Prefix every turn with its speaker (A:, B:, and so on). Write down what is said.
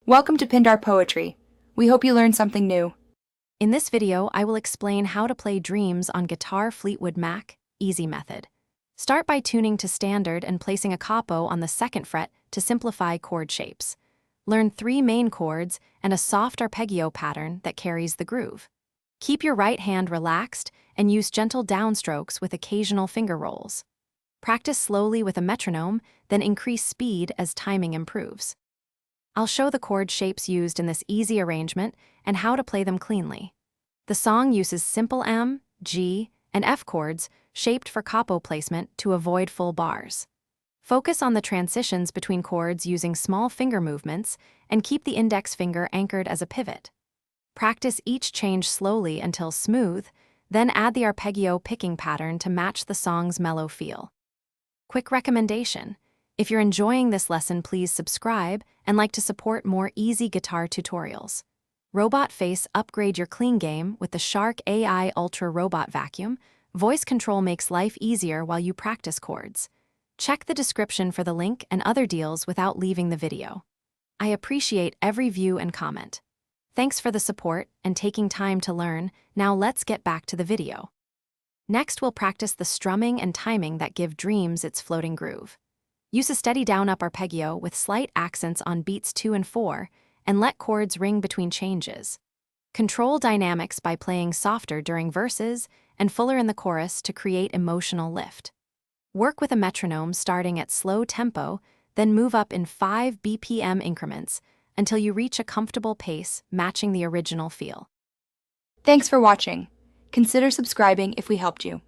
A: Welcome to Pindar Poetry. We hope you learned something new.
B: In this video, I will explain how to play Dreams on guitar Fleetwood Mac, easy method. Start by tuning to standard and placing a capo on the second fret to simplify chord shapes. Learn 3 main chords and a soft arpeggio pattern that carries the groove. Keep your right hand relaxed and use gentle downstrokes with occasional finger rolls. Practice slowly with a metronome, then increase speed as timing improves. I'll show the chord shapes used in this easy arrangement and how to play them cleanly. The song uses simple M, G, and F chords shaped for capo placement to avoid full bars. Focus on the transitions between chords using small finger movements and keep the index finger anchored as a pivot. Practice each change slowly until smooth, then add the arpeggio picking pattern to match the song's mellow feel. Quick recommendation: if you're enjoying this lesson, please subscribe and like to support more easy guitar tutorials. Robot Face upgrade your clean game with the Shark AI Ultra Robot Vacuum. Voice control makes life easier while you practice chords. Check the description for the link and other deals without leaving the video. I appreciate every view and comment. Thanks for the support and taking time to learn. Now let's get back to the video. Next, we'll practice the strumming and timing that give Dreams its floating groove. Use a steady down-up arpeggio with slight accents on beats 2 and 4, and let chords ring between changes. Control dynamics by playing softer during verses and fuller in the chorus to create emotional lift. Work with a metronome starting at slow tempo, then move up in 5 BPM increments until you reach a comfortable pace matching the original feel.
A: Thanks for watching. Consider subscribing if we helped you.